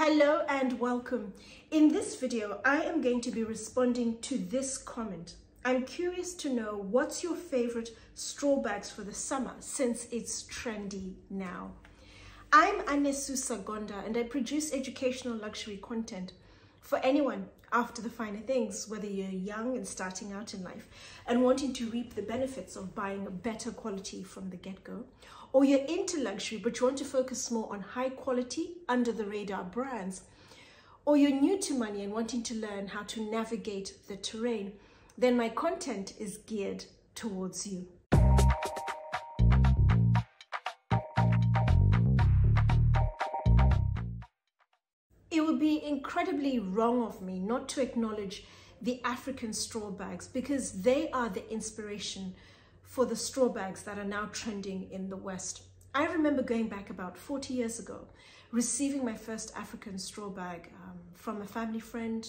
Hello and welcome. In this video, I am going to be responding to this comment. I'm curious to know what's your favorite straw bags for the summer since it's trendy now. I'm Anesu Sagonda and I produce educational luxury content for anyone after the finer things, whether you're young and starting out in life and wanting to reap the benefits of buying a better quality from the get-go, or you're into luxury but you want to focus more on high quality, under the radar brands, or you're new to money and wanting to learn how to navigate the terrain, then my content is geared towards you. It would be incredibly wrong of me not to acknowledge the African straw bags because they are the inspiration for the straw bags that are now trending in the West. I remember going back about 40 years ago, receiving my first African straw bag from a family friend,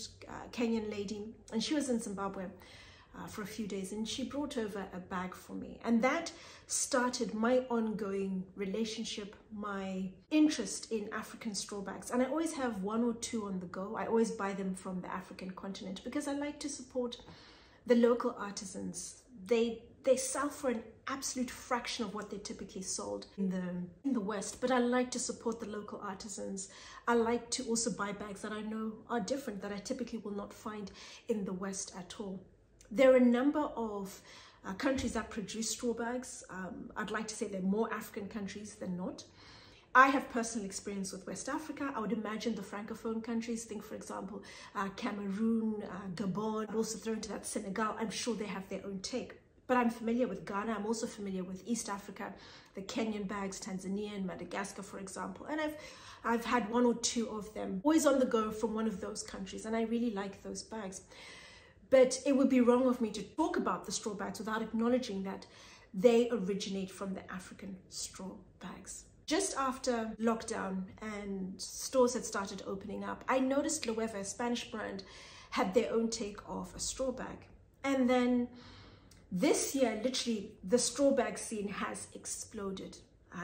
Kenyan lady, and she was in Zimbabwe for a few days, and she brought over a bag for me. And that started my ongoing relationship, my interest in African straw bags. And I always have one or two on the go. I always buy them from the African continent because I like to support the local artisans. They sell for an absolute fraction of what they typically sold in the West, but I like to support the local artisans. I like to also buy bags that I know are different, that I typically will not find in the West at all. There are a number of countries that produce straw bags. I'd like to say they're more African countries than not. I have personal experience with West Africa. I would imagine the Francophone countries, think for example, Cameroon, Gabon, I'd also throw into that Senegal. I'm sure they have their own take. But I'm familiar with Ghana. I'm also familiar with East Africa, the Kenyan bags, Tanzania and Madagascar, for example. And I've had one or two of them, always on the go from one of those countries. And I really like those bags. But it would be wrong of me to talk about the straw bags without acknowledging that they originate from the African straw bags. Just after lockdown and stores had started opening up, I noticed Loewe, a Spanish brand, had their own take of a straw bag. And then this year, literally, the straw bag scene has exploded.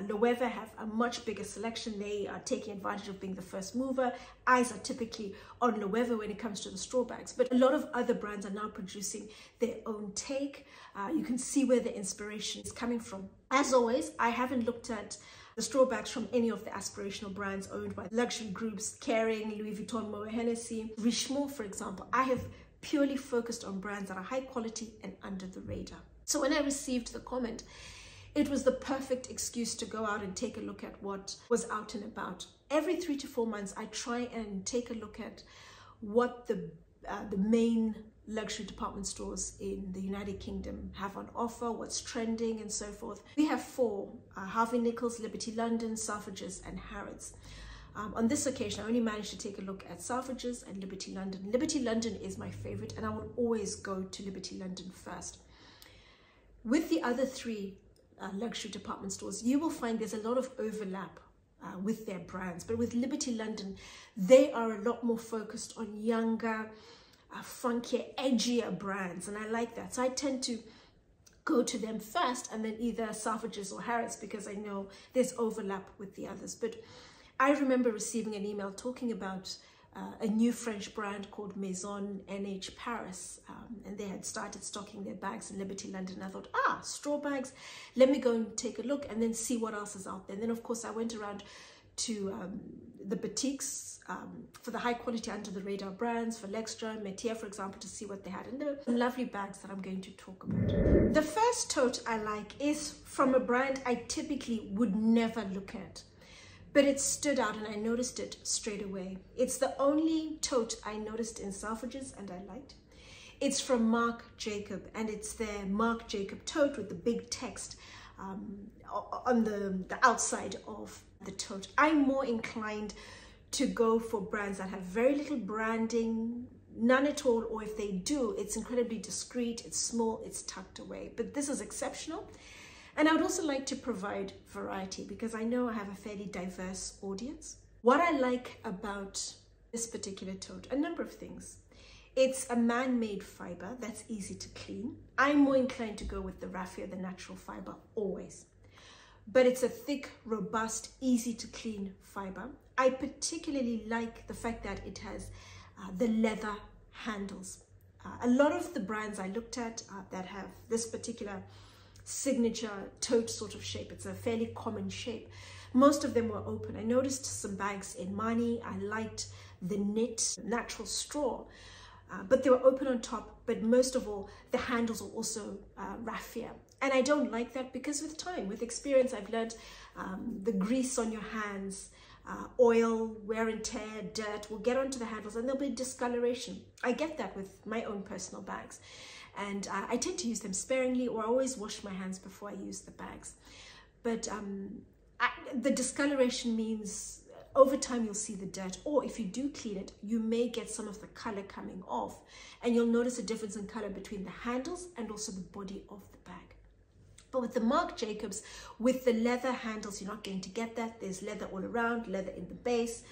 Loewe have a much bigger selection. They are taking advantage of being the first mover. Eyes are typically on Loewe when it comes to the straw bags, but a lot of other brands are now producing their own take. You can see where the inspiration is coming from. As always, I haven't looked at the straw bags from any of the aspirational brands owned by luxury groups, Kering, Louis Vuitton, Moët Hennessy, Richemont, for example. I have purely focused on brands that are high quality and under the radar. So when I received the comment, it was the perfect excuse to go out and take a look at what was out and about. Every 3 to 4 months, I try and take a look at what the main luxury department stores in the United Kingdom have on offer, what's trending and so forth. We have 4, Harvey Nichols, Liberty London, Selfridges and Harrods. On this occasion, I only managed to take a look at Selfridges and Liberty London. Liberty London is my favorite and I will always go to Liberty London first. With the other 3 luxury department stores, you will find there's a lot of overlap with their brands. But with Liberty London, they are a lot more focused on younger, funkier, edgier brands. And I like that. So I tend to go to them first and then either Selfridges or Harrods because I know there's overlap with the others. But I remember receiving an email talking about a new French brand called Maison NH Paris, and they had started stocking their bags in Liberty London. I thought, straw bags, let me go and take a look and then see what else is out there. And then of course I went around to the boutiques for the high quality under the radar brands, Valextra, Métier, for example, to see what they had. And there are lovely bags that I'm going to talk about. The first tote I like is from a brand I typically would never look at, but it stood out and I noticed it straight away. It's the only tote I noticed in Selfridges and I liked. It's from Marc Jacobs and it's their Marc Jacobs tote with the big text on the outside of the tote. I'm more inclined to go for brands that have very little branding, none at all, or if they do, it's incredibly discreet, it's small, it's tucked away. But this is exceptional. And I would also like to provide variety because I know I have a fairly diverse audience. What I like about this particular tote, a number of things. It's a man-made fiber that's easy to clean. I'm more inclined to go with the raffia, the natural fiber, always. But it's a thick, robust, easy to clean fiber. I particularly like the fact that it has the leather handles. A lot of the brands I looked at that have this particular signature tote sort of shape, it's a fairly common shape, most of them were open. I noticed some bags in Mani, I liked the knit natural straw, but they were open on top, but most of all the handles were also raffia, and I don't like that because with time, with experience, I've learned the grease on your hands, oil, wear and tear, dirt will get onto the handles and there'll be discoloration. I get that with my own personal bags, and I tend to use them sparingly, or I always wash my hands before I use the bags. But the discoloration means over time you'll see the dirt, or if you do clean it, you may get some of the color coming off, and you'll notice a difference in color between the handles and also the body of the bag. But with the Marc Jacobs, with the leather handles, you're not going to get that. There's leather all around, leather in the base,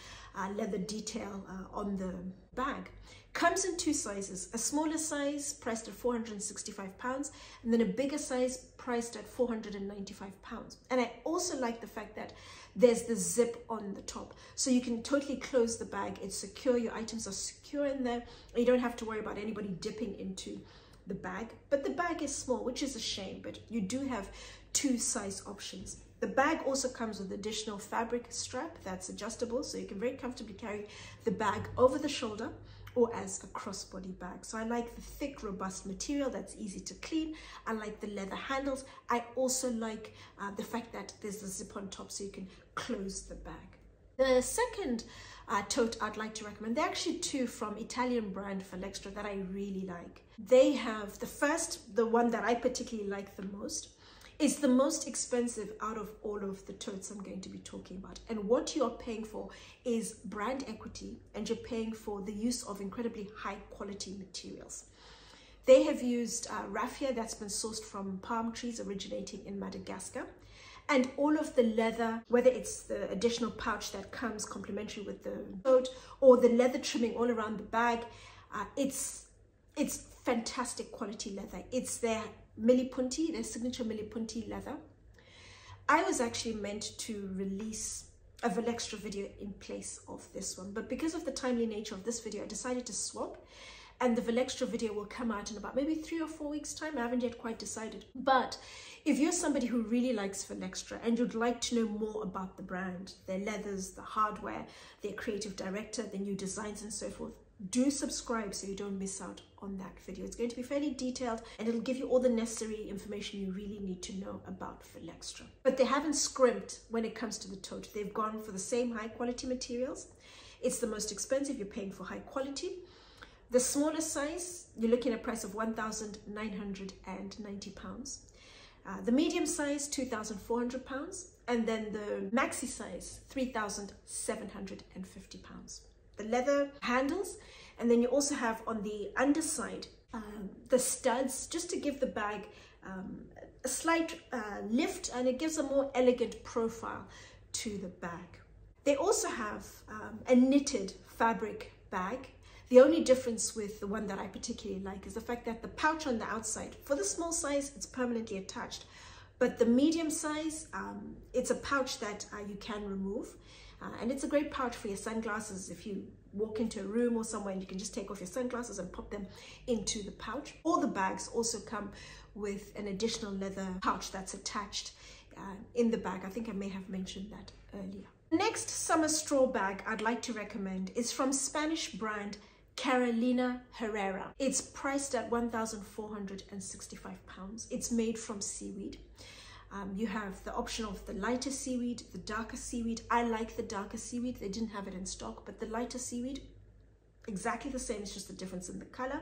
leather detail on the bag. Comes in two sizes, a smaller size priced at £465, and then a bigger size priced at £495. And I also like the fact that there's the zip on the top, so you can totally close the bag. It's secure, your items are secure in there, and you don't have to worry about anybody dipping into the bag. But the bag is small, which is a shame, but you do have two size options. The bag also comes with additional fabric strap that's adjustable, so you can very comfortably carry the bag over the shoulder or as a crossbody bag. So I like the thick, robust material that's easy to clean. I like the leather handles. I also like the fact that there's a zip on top so you can close the bag. The second tote I'd like to recommend, there are actually two from Italian brand Valextra that I really like. They have the one that I particularly like the most, is the most expensive out of all of the totes I'm going to be talking about. And what you're paying for is brand equity, and you're paying for the use of incredibly high quality materials. They have used raffia that's been sourced from palm trees originating in Madagascar. And all of the leather, whether it's the additional pouch that comes complementary with the tote or the leather trimming all around the bag, it's fantastic quality leather. It's their millipunti, their signature millipunti leather. I was actually meant to release a Valextra video in place of this one, but because of the timely nature of this video, I decided to swap, and the Valextra video will come out in about maybe 3 or 4 weeks time. I haven't yet quite decided. But if you're somebody who really likes Valextra and you'd like to know more about the brand, their leathers, the hardware, their creative director, the new designs and so forth, do subscribe so you don't miss out on that video. It's going to be fairly detailed, and it'll give you all the necessary information you really need to know about Valextra. But they haven't scrimped when it comes to the tote. They've gone for the same high quality materials. It's the most expensive, you're paying for high quality. The smaller size, you're looking at a price of £1,990. The medium size, £2,400. And then the maxi size, £3,750. The leather handles, and then you also have on the underside the studs, just to give the bag a slight lift, and it gives a more elegant profile to the bag. They also have a knitted fabric bag. The only difference with the one that I particularly like is the fact that the pouch on the outside, for the small size, it's permanently attached, but the medium size, it's a pouch that you can remove. And it's a great pouch for your sunglasses. If you walk into a room or somewhere, and you can just take off your sunglasses and pop them into the pouch. All the bags also come with an additional leather pouch that's attached in the bag. I think I may have mentioned that earlier. The next summer straw bag I'd like to recommend is from Spanish brand Carolina Herrera. It's priced at £1,465. It's made from seaweed. You have the option of the lighter seaweed, the darker seaweed. I like the darker seaweed. They didn't have it in stock, but the lighter seaweed, exactly the same. It's just the difference in the color.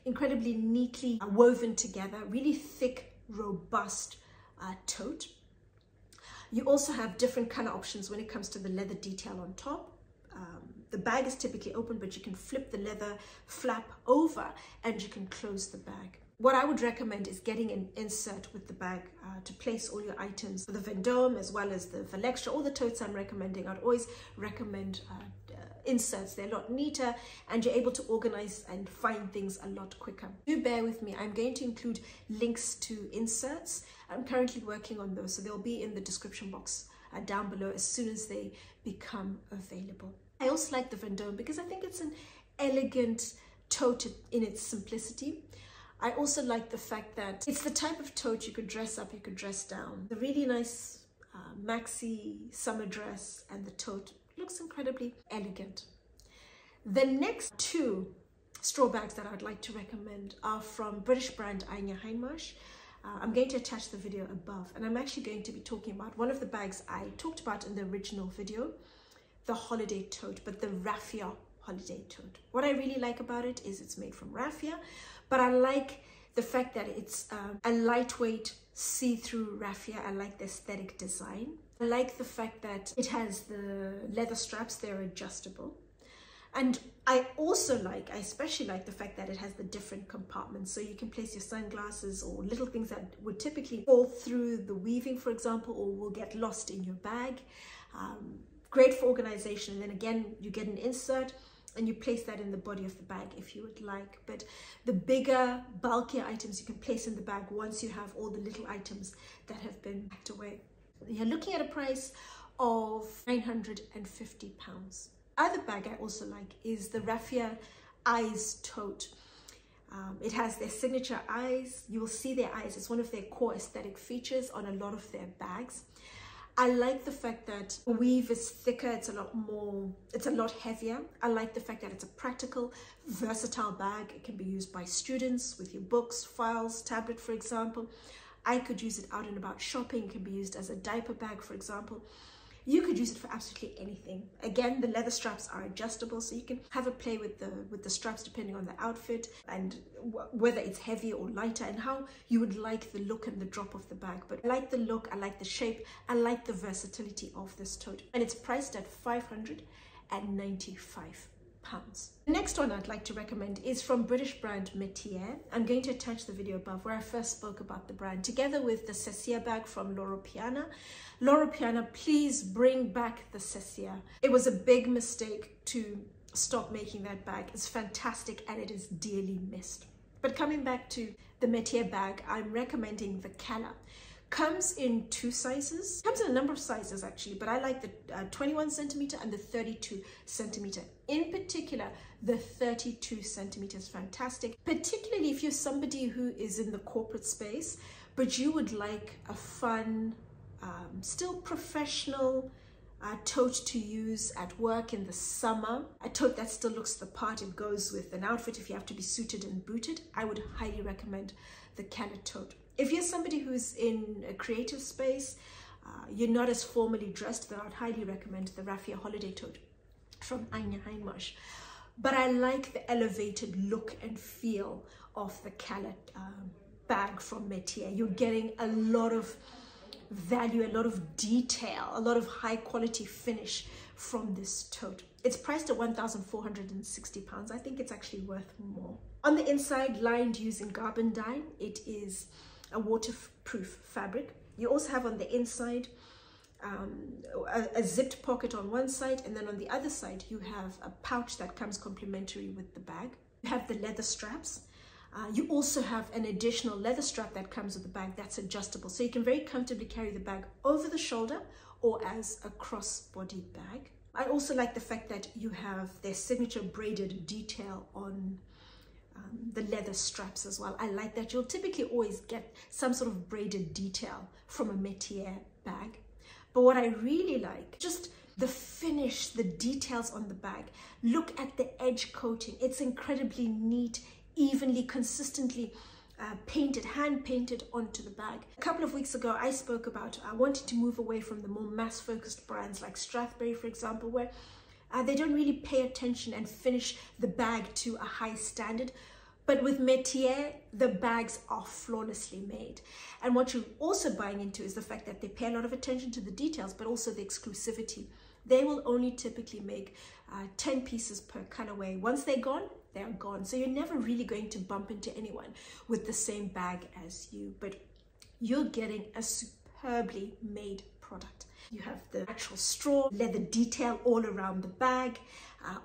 Incredibly neatly woven together, really thick, robust tote. You also have different color options when it comes to the leather detail on top. The bag is typically open, but you can flip the leather flap over and you can close the bag. What I would recommend is getting an insert with the bag to place all your items. For the Vendome as well as the Valextra, all the totes I'm recommending, I'd always recommend inserts. They're a lot neater and you're able to organize and find things a lot quicker. Do bear with me. I'm going to include links to inserts. I'm currently working on those, so they'll be in the description box down below as soon as they become available. I also like the Vendôme because I think it's an elegant tote in its simplicity. I also like the fact that it's the type of tote you could dress up, you could dress down. The really nice maxi summer dress, and the tote looks incredibly elegant. The next two straw bags that I'd like to recommend are from British brand Anya Hindmarch. I'm going to attach the video above, and I'm actually going to be talking about one of the bags I talked about in the original video, the holiday tote, but the raffia holiday tote. What I really like about it is it's made from raffia, but I like the fact that it's a lightweight see-through raffia. I like the aesthetic design. I like the fact that it has the leather straps, they're adjustable. And I especially like the fact that it has the different compartments. So you can place your sunglasses or little things that would typically fall through the weaving, for example, or will get lost in your bag. Great for organization. And then again, you get an insert and you place that in the body of the bag if you would like. But the bigger, bulkier items you can place in the bag once you have all the little items that have been packed away. You're looking at a price of £950. Other bag I also like is the raffia eyes tote. It has their signature eyes. You will see their eyes. It's one of their core aesthetic features on a lot of their bags. I like the fact that the weave is thicker, it's a lot heavier. I like the fact that it's a practical, versatile bag. It can be used by students with your books, files, tablet, for example. I could use it out and about shopping. It can be used as a diaper bag, for example. You could use it for absolutely anything. Again, the leather straps are adjustable, so you can have a play with the straps depending on the outfit and whether it's heavier or lighter and how you would like the look and the drop of the bag. But I like the look, I like the shape, I like the versatility of this tote. And it's priced at £595. The next one I'd like to recommend is from British brand Métier. I'm going to attach the video above where I first spoke about the brand, together with the Cessia bag from Loro Piana. Loro Piana, please bring back the Cessia. It was a big mistake to stop making that bag. It's fantastic and it is dearly missed. But coming back to the Métier bag, I'm recommending the Cala. Comes in two sizes, comes in a number of sizes actually, but I like the 21 centimeter and the 32 centimeter. In particular, the 32 centimeter is fantastic, particularly if you're somebody who is in the corporate space, but you would like a fun, still professional tote to use at work in the summer. A tote that still looks the part. It goes with an outfit if you have to be suited and booted. I would highly recommend the Cala tote. If you're somebody who's in a creative space, you're not as formally dressed, then I'd highly recommend the raffia holiday tote from Anya Hindmarch. But I like the elevated look and feel of the Cala bag from Métier. You're getting a lot of value, a lot of detail, a lot of high quality finish from this tote. It's priced at £1,460. I think it's actually worth more. On the inside, lined using gabardine, it is a waterproof fabric. You also have on the inside a zipped pocket on one side, and then on the other side you have a pouch that comes complementary with the bag. You have the leather straps. You also have an additional leather strap that comes with the bag that's adjustable, so you can very comfortably carry the bag over the shoulder or as a crossbody bag. I also like the fact that you have their signature braided detail on the leather straps as well. I like that. You'll typically always get some sort of braided detail from a Métier bag. But what I really like, just the finish, the details on the bag. Look at the edge coating. It's incredibly neat, evenly, consistently painted, hand painted onto the bag. A couple of weeks ago, I spoke about I wanted to move away from the more mass-focused brands like Strathberry, for example, where they don't really pay attention and finish the bag to a high standard. But with Métier, the bags are flawlessly made. And what you're also buying into is the fact that they pay a lot of attention to the details, but also the exclusivity. They will only typically make 10 pieces per colorway. Once they're gone, they're gone. So you're never really going to bump into anyone with the same bag as you, but you're getting a superbly made product. You have the actual straw, leather detail all around the bag.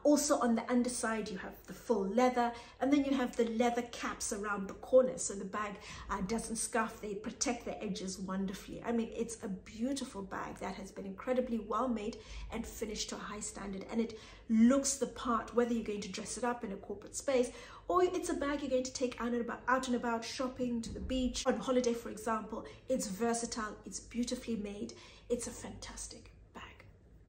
Also on the underside, you have the full leather, and then you have the leather caps around the corners, so the bag doesn't scuff. They protect the edges wonderfully. I mean, it's a beautiful bag that has been incredibly well made and finished to a high standard, and it looks the part, whether you're going to dress it up in a corporate space or it's a bag you're going to take out and about shopping, to the beach, on holiday, for example. It's versatile, it's beautifully made, it's a fantastic bag.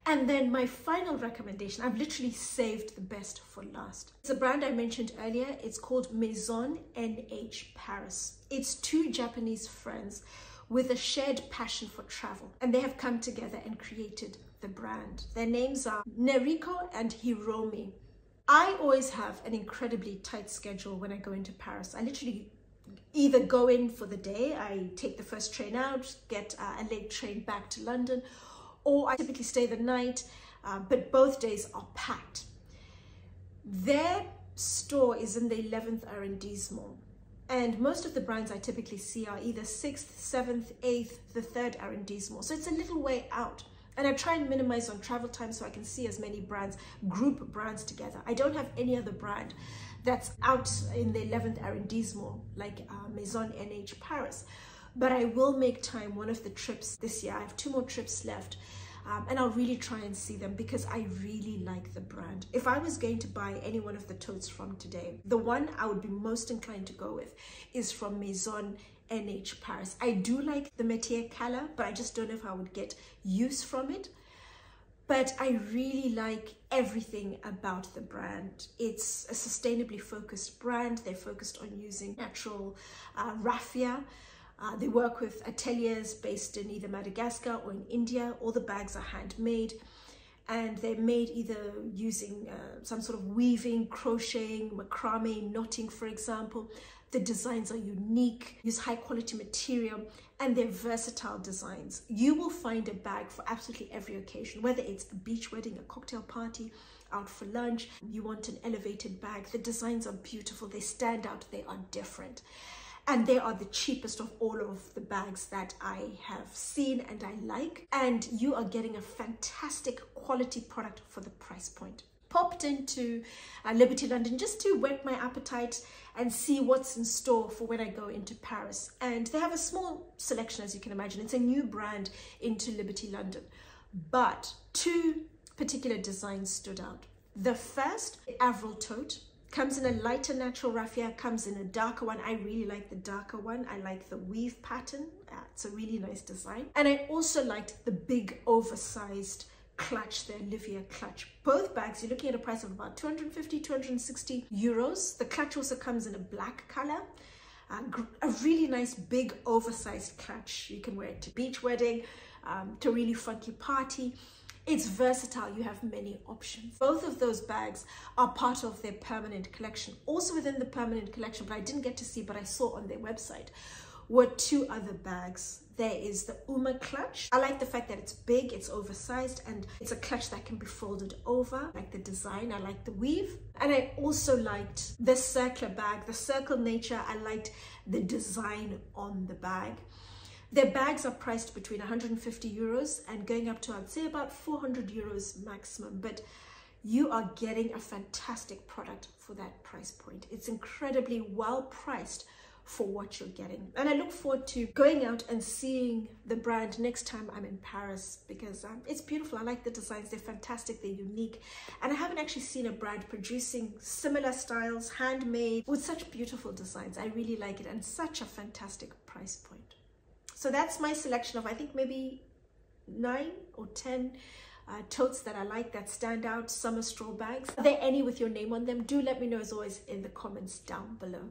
And then my final recommendation, I've literally saved the best for last. It's a brand I mentioned earlier. It's called Maison NH Paris. It's two Japanese friends with a shared passion for travel, and they have come together and created the brand. Their names are Neriko and Hiromi. I always have an incredibly tight schedule when I go into Paris. I literally either go in for the day, I take the first train out, get a late train back to London, or I typically stay the night, but both days are packed. Their store is in the 11th arrondissement, and most of the brands I typically see are either 6th, 7th, 8th, the 3rd arrondissement. So it's a little way out. And I try and minimize on travel time so I can see as many brands, group brands together. I don't have any other brand that's out in the 11th arrondissement like Maison NH Paris. But I will make time one of the trips this year. I have 2 more trips left. And I'll really try and see them because I really like the brand. If I was going to buy any one of the totes from today, the one I would be most inclined to go with is from Maison NH Paris. I do like the Métier Cala, but I just don't know if I would get use from it. But I really like everything about the brand. It's a sustainably focused brand. They're focused on using natural raffia. They work with ateliers based in either Madagascar or in India. All the bags are handmade, and they're made either using some sort of weaving, crocheting, macrame, knotting, for example. The designs are unique, use high quality material, and they're versatile designs. You will find a bag for absolutely every occasion, whether it's a beach wedding, a cocktail party, out for lunch, you want an elevated bag. The designs are beautiful, they stand out, they are different. And they are the cheapest of all of the bags that I have seen and I like. And you are getting a fantastic quality product for the price point. Popped into Liberty London just to whet my appetite and see what's in store for when I go into Paris. And they have a small selection, as you can imagine. It's a new brand into Liberty London. But 2 particular designs stood out. The first, the Avril tote, comes in a lighter natural raffia, comes in a darker one. I really like the darker one. I like the weave pattern. It's a really nice design. And I also liked the big oversized clutch, the Olivia clutch. Both bags, you're looking at a price of about 250, 260 euros. The clutch also comes in a black color. A really nice big oversized clutch. You can wear it to beach wedding, to a really funky party. It's versatile, you have many options. Both of those bags are part of their permanent collection. Also within the permanent collection, but I didn't get to see, but I saw on their website, were 2 other bags. There is the Uma clutch. I like the fact that it's big, it's oversized, and it's a clutch that can be folded over. I like the design, I like the weave. And I also liked the circular bag, the circle nature. I liked the design on the bag. Their bags are priced between 150 euros and going up to, I'd say, about 400 euros maximum. But you are getting a fantastic product for that price point. It's incredibly well priced for what you're getting. And I look forward to going out and seeing the brand next time I'm in Paris because it's beautiful. I like the designs. They're fantastic. They're unique. And I haven't actually seen a brand producing similar styles, handmade, with such beautiful designs. I really like it, and such a fantastic price point. So that's my selection of, I think, maybe 9 or 10 totes that I like, that stand out, summer straw bags. Are there any with your name on them? Do let me know, as always, in the comments down below.